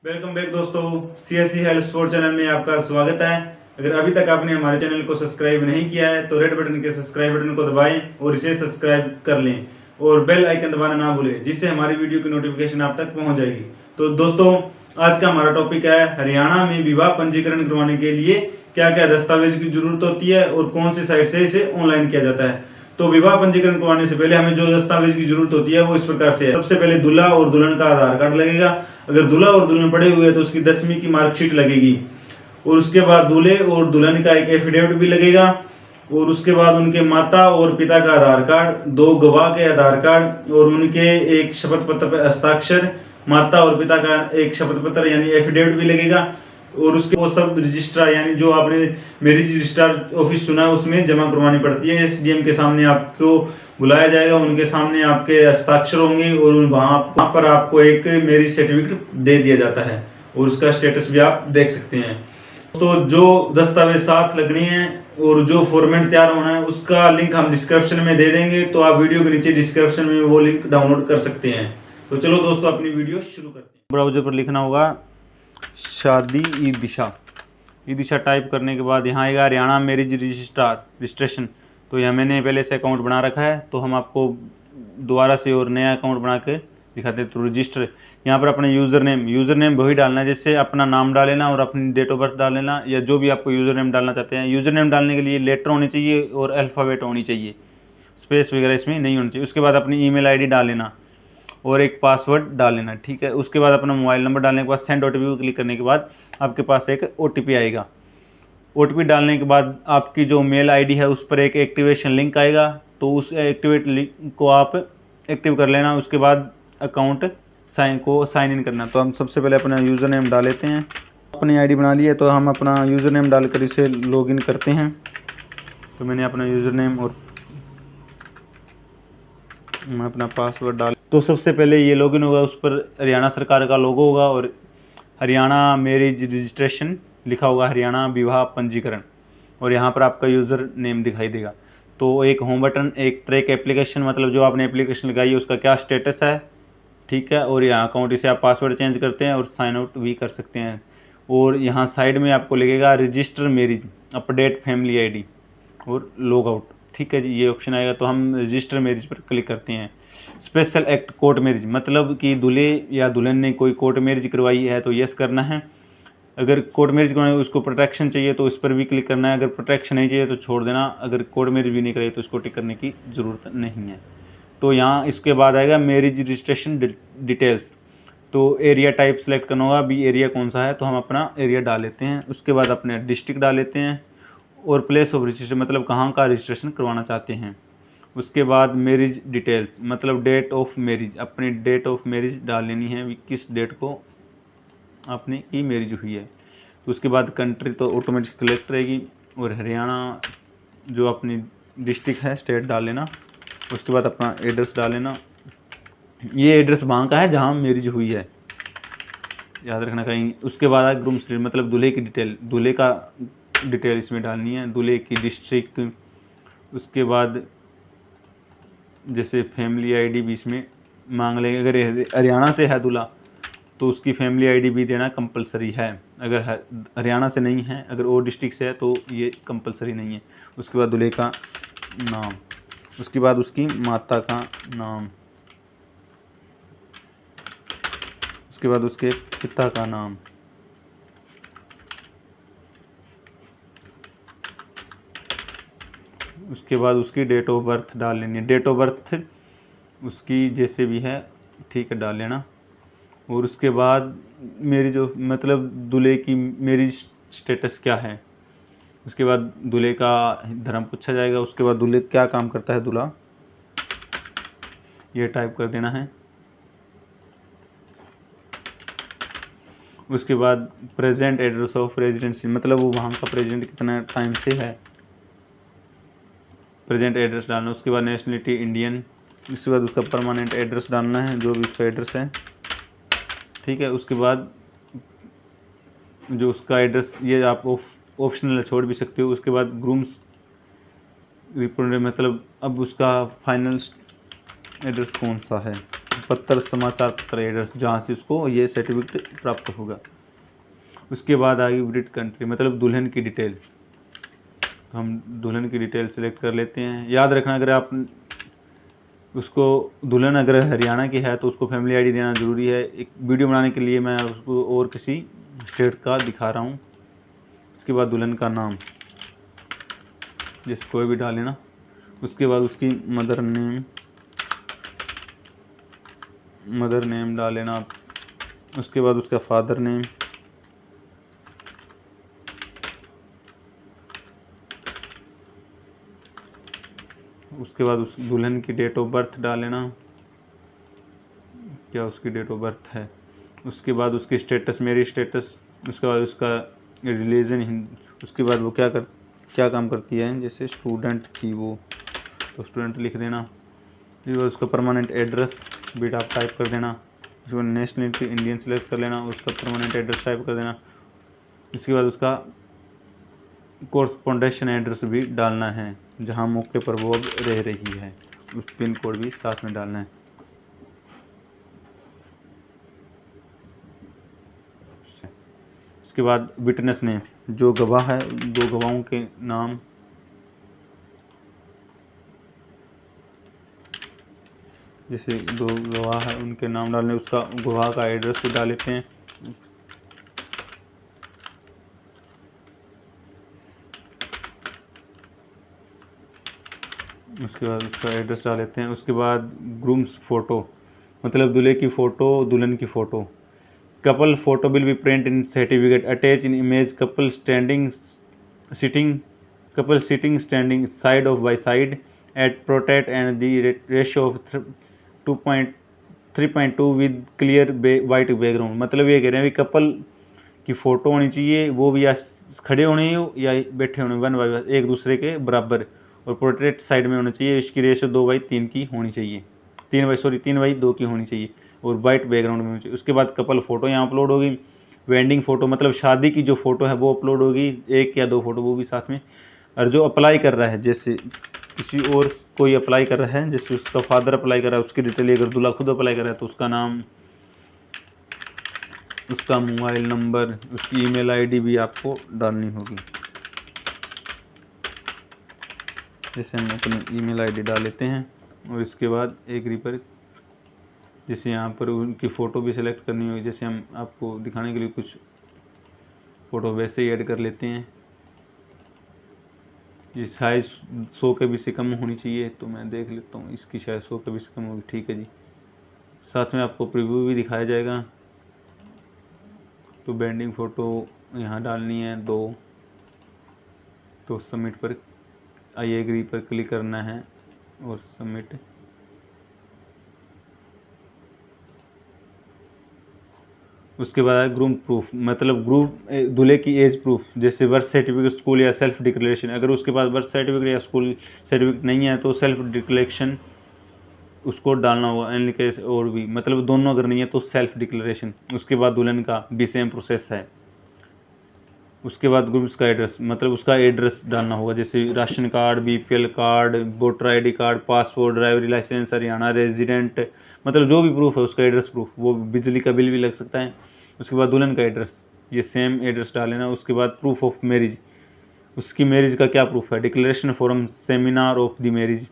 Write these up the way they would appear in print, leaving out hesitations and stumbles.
Welcome back दोस्तों, CSC health sport channel में आपका स्वागत है। अगर अभी तक आपने हमारे चैनल को सब्सक्राइब नहीं किया है तो रेड बटन के सब्सक्राइब बटन को दबाएं और इसे सब्सक्राइब कर लें और बेल आइकन दबाना ना भूलें, जिससे हमारी वीडियो की नोटिफिकेशन आप तक पहुंच जाएगी। तो दोस्तों, आज का हमारा टॉपिक है हरियाणा में विवाह पंजीकरण करवाने के लिए क्या क्या दस्तावेज की जरूरत होती है और कौन सी साइट से इसे ऑनलाइन किया जाता है। तो विवाह पंजीकरण करवाने से पहले हमें जो दस्तावेज की जरूरत होती है वो इस प्रकार से है। सबसे पहले दूल्हा और दुल्हन का आधार कार्ड लगेगा। अगर दूल्हा और दुल्हन पढ़े हुए हैं तो उसकी 10वीं की मार्कशीट लगेगी। और उसके बाद दूल्हे और दुल्हन का एक एफिडेविट भी लगेगा। और उसके बाद उनके माता और पिता का आधार कार्ड, 2 गवाह के आधार कार्ड और उनके एक शपथ पत्र पर हस्ताक्षर, माता और पिता का एक शपथ पत्र यानी एफिडेविट भी लगेगा। और उसके वो सब रजिस्ट्रार यानी जो आपने मैरिज रजिस्ट्रार ऑफिस चुना है उसमें जमा करवानी पड़ती है। SDM के सामने आपको बुलाया जाएगा, उनके सामने आपके हस्ताक्षर होंगे और वहाँ पर आपको एक मैरिज सर्टिफिकेट दे दिया जाता है और उसका स्टेटस भी आप देख सकते हैं। तो जो दस्तावेज साथ लगने हैं और जो फॉर्मेट तैयार होना है उसका लिंक हम डिस्क्रिप्शन में दे देंगे, तो आप वीडियो के नीचे डिस्क्रिप्शन में वो लिंक डाउनलोड कर सकते हैं। तो चलो दोस्तों, अपनी वीडियो शुरू करते हैं। ब्राउजर पर लिखना होगा शादी ई दिशा टाइप करने के बाद यहाँ आएगा हरियाणा मैरिज रजिस्ट्रेशन। तो यहाँ मैंने पहले से अकाउंट बना रखा है, तो हम आपको दोबारा से और नया अकाउंट बना के दिखाते हैं। तो रजिस्टर, यहाँ पर अपना यूज़र नेम वही डालना है, जैसे अपना नाम डाल लेना और अपनी डेट ऑफ बर्थ डाल लेना, या जो भी आपको यूज़र नेम डालना चाहते हैं। यूज़र नेम डालने के लिए लेटर होनी चाहिए और अल्फ़ाबेट होनी चाहिए, स्पेस वगैरह इसमें नहीं होनी चाहिए। उसके बाद अपनी ईमेल आईडी डाल लेना और एक पासवर्ड डाल लेना, ठीक है। उसके बाद अपना मोबाइल नंबर डालने के बाद सेंड OTP को क्लिक करने के बाद आपके पास एक OTP आएगा। OTP डालने के बाद आपकी जो मेल आईडी है उस पर एक एक्टिवेशन लिंक आएगा, तो उस एक्टिवेट लिंक को आप एक्टिव कर लेना। उसके बाद अकाउंट साइन इन करना। तो हम सबसे पहले अपना यूज़र नेम डाल लेते हैं। अपनी आईडी बना ली है तो हम अपना यूज़र नेम डालकर इसे लॉगिन करते हैं। तो मैंने अपना यूज़र नेम और मैं अपना पासवर्ड डाल। तो सबसे पहले ये लॉगिन होगा, उस पर हरियाणा सरकार का लोगो होगा और हरियाणा मैरिज रजिस्ट्रेशन लिखा होगा, हरियाणा विवाह पंजीकरण, और यहाँ पर आपका यूज़र नेम दिखाई देगा। तो एक होम बटन, एक ट्रैक एप्लीकेशन, मतलब जो आपने एप्लीकेशन लगाई है उसका क्या स्टेटस है, ठीक है। और यहाँ अकाउंट, इसे आप पासवर्ड चेंज करते हैं और साइन आउट भी कर सकते हैं। और यहाँ साइड में आपको लगेगा register marriage, update family ID और लॉग आउट, ठीक है जी, ये ऑप्शन आएगा। तो हम रजिस्टर मैरिज पर क्लिक करते हैं। स्पेशल एक्ट कोर्ट मैरिज, मतलब कि दूल्हे या दुल्हन ने कोई कोर्ट मैरिज करवाई है तो यस करना है। अगर कोर्ट मैरिज करवाई उसको प्रोटेक्शन चाहिए तो इस पर भी क्लिक करना है। अगर प्रोटेक्शन नहीं चाहिए तो छोड़ देना। अगर कोर्ट मैरिज भी नहीं कराई तो इसको टिक करने की ज़रूरत नहीं है। तो यहाँ इसके बाद आएगा मैरिज रजिस्ट्रेशन डिटेल्स। तो एरिया टाइप सेलेक्ट करना होगा, अभी एरिया कौन सा है, तो हम अपना एरिया डाल लेते हैं। उसके बाद अपने डिस्ट्रिक्ट डाल लेते हैं और प्लेस ऑफ रजिस्ट्रेशन, मतलब कहाँ का रजिस्ट्रेशन करवाना चाहते हैं। उसके बाद मैरिज डिटेल्स, मतलब डेट ऑफ मैरिज, अपनी डेट ऑफ मैरिज डाल लेनी है, किस डेट को आपने की मैरिज हुई है। तो उसके बाद कंट्री तो ऑटोमेटिक सिलेक्ट रहेगी और हरियाणा जो अपनी डिस्ट्रिक्ट है, स्टेट डाल लेना। उसके बाद अपना एड्रेस डाल लेना। ये एड्रेस वहाँ का है जहाँ मैरिज हुई है, याद रखना कहीं। उसके बाद है ग्रूम स्टेट, मतलब दूल्हे की डिटेल, दूल्हे का डिटेल इसमें डालनी है, दूल्हे की डिस्ट्रिक्ट। उसके बाद जैसे फैमिली आईडी भी इसमें मांग लेंगे। अगर हरियाणा से है दूल्हा तो उसकी फैमिली आईडी भी देना कंपलसरी है। अगर हरियाणा से नहीं है, अगर और डिस्ट्रिक्ट से है तो ये कंपलसरी नहीं है। उसके बाद दूल्हे का नाम, उसके बाद उसकी माता का नाम, उसके बाद उसके पिता का नाम, उसके बाद उसकी डेट ऑफ बर्थ डाल लेनी है। डेट ऑफ बर्थ उसकी जैसे भी है, ठीक है, डाल लेना। और उसके बाद मेरी जो, मतलब दूल्हे की मैरिज स्टेटस क्या है। उसके बाद दूल्हे का धर्म पूछा जाएगा। उसके बाद दूल्हे क्या काम करता है दूल्हा, ये टाइप कर देना है। उसके बाद प्रेजेंट एड्रेस ऑफ रेजिडेंसी, मतलब वो वहाँ का प्रेजेंट कितना टाइम से है, प्रेजेंट एड्रेस डालना। उसके बाद नेशनलिटी इंडियन। उसके बाद उसका परमानेंट एड्रेस डालना है, जो भी उसका एड्रेस है, ठीक है। उसके बाद जो उसका एड्रेस, ये आप ऑप्शनल छोड़ भी सकते हो। उसके बाद ग्रूम्स रिप्रेजेंटेटिव, मतलब अब उसका फाइनल एड्रेस कौन सा है, पत्र, समाचार पत्र एड्रेस, जहाँ से उसको ये सर्टिफिकेट प्राप्त होगा। उसके बाद आएगी विजिट कंट्री, मतलब दुल्हन की डिटेल। तो हम दुल्हन की डिटेल सेलेक्ट कर लेते हैं। याद रखना, अगर आप उसको दुल्हन अगर हरियाणा की है तो उसको फैमिली आईडी देना ज़रूरी है। एक वीडियो बनाने के लिए मैं उसको और किसी स्टेट का दिखा रहा हूँ। उसके बाद दुल्हन का नाम, जैसे कोई भी डाल लेना। उसके बाद उसकी मदर नेम डाल लेना आप। उसके बाद उसका फादर नेम, उसके बाद उस दुल्हन की डेट ऑफ बर्थ डाल लेना, क्या उसकी डेट ऑफ बर्थ है। उसके बाद उसकी स्टेटस, मेरी स्टेटस। उसके बाद उसका रिलीजन, उसके बाद वो क्या काम करती है, जैसे स्टूडेंट थी वो, तो स्टूडेंट लिख देना। उसके बाद उसका परमानेंट एड्रेस बीट आप टाइप कर देना। उसके बाद नेशनलिटी इंडियन सेलेक्ट कर लेना, उसका परमानेंट एड्रेस टाइप कर देना। उसके बाद उसका कोरस्पोंडेशन एड्रेस भी डालना है, जहाँ मौके पर वो अब रह रही है, उस पिन कोड भी साथ में डालना है। उसके बाद विटनेस नेम, जो गवाह है, 2 गवाहों के नाम। जैसे 2 गवाह है उनके नाम डालने, उसका गवाह का एड्रेस भी डाल लेते हैं। उसके बाद उसका एड्रेस डाल लेते हैं। उसके बाद ग्रूम्स फ़ोटो, मतलब दूल्हे की फ़ोटो, दुल्हन की photo. Couple photo will be print in certificate, attach in image, couple sitting standing side of by side at protect and the ratio of 3.2 with clear white background. मतलब ये कह रहे हैं कि कपल की फ़ोटो होनी चाहिए, वो भी या खड़े होने या बैठे होने, 1:1 एक दूसरे के बराबर, और प्रोटेक्ट साइड में होना चाहिए। इसकी रेशियो 2:3 की होनी चाहिए, 3:2 की होनी चाहिए, और वाइट बैकग्राउंड में होनी चाहिए। उसके बाद कपल फ़ोटो यहाँ अपलोड होगी। वेडिंग फ़ोटो, मतलब शादी की जो फ़ोटो है वो अपलोड होगी, 1 या 2 फ़ोटो वो भी साथ में। और जो अप्लाई कर रहा है, जैसे किसी और कोई अप्लाई कर रहा है, जैसे उसका फादर अप्लाई कर रहा है, उसकी डिटेल। अगर दूल्हा खुद अप्लाई कर रहा है तो उसका नाम, उसका मोबाइल नंबर, उसकी ईमेल आईडी भी आपको डालनी होगी। जैसे हम अपनी ईमेल आईडी डाल लेते हैं, और इसके बाद एग्री पर, जैसे यहाँ पर उनकी फ़ोटो भी सिलेक्ट करनी होगी। जैसे हम आपको दिखाने के लिए कुछ फ़ोटो वैसे ही ऐड कर लेते हैं। ये साइज़ 100 के भी से कम होनी चाहिए, तो मैं देख लेता हूँ, इसकी शायद 100 के भी से कम होगी। ठीक है जी। साथ में आपको प्रीव्यू भी दिखाया जाएगा। तो बैंडिंग फ़ोटो यहाँ डालनी है 2, तो सबमिट पर, आई एग्री पर क्लिक करना है और सबमिट। उसके बाद ग्रूम प्रूफ, मतलब दूल्हे की एज प्रूफ, जैसे बर्थ सर्टिफिकेट, स्कूल या सेल्फ डिक्लेरेशन। अगर उसके पास बर्थ सर्टिफिकेट या स्कूल सर्टिफिकेट नहीं है तो सेल्फ डिक्लेरेशन उसको डालना होगा। इन केस और भी, मतलब दोनों अगर नहीं है तो सेल्फ डिक्लेरेशन। उसके बाद दुल्हन का भी सेम प्रोसेस है। उसके बाद ग्रूम्स का एड्रेस, मतलब उसका एड्रेस डालना होगा, जैसे ration card, BPL card, voter ID card, passport, driving licence, Haryana resident, मतलब जो भी प्रूफ है उसका एड्रेस प्रूफ। वो बिजली का बिल भी लग सकता है। उसके बाद दुल्हन का एड्रेस, ये सेम एड्रेस डालेना। उसके बाद प्रूफ ऑफ मैरिज, उसकी मैरिज का क्या प्रूफ है, declaration form seminar of the marriage,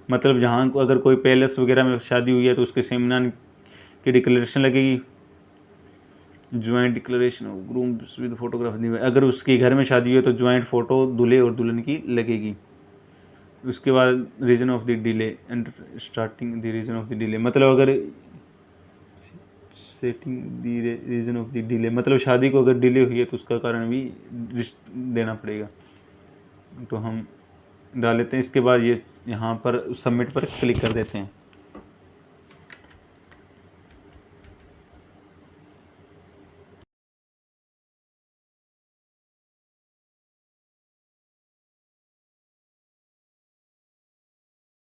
मतलब जहाँ अगर कोई पैलेस वगैरह में शादी हुई है तो उसके सेमिनार की डिक्लेरेशन लगेगी। Joint declaration of grooms with photograph, अगर उसके घर में शादी हुई है तो ज्वाइंट फ़ोटो दूल्हे और दुल्हन की लगेगी। उसके बाद reason of the delay and starting the reason of the delay, मतलब अगर setting the reason of the delay, मतलब शादी को अगर डिले हुई है तो उसका कारण भी देना पड़ेगा, तो हम डाल लेते हैं। इसके बाद ये यहाँ पर सबमिट पर क्लिक कर देते हैं।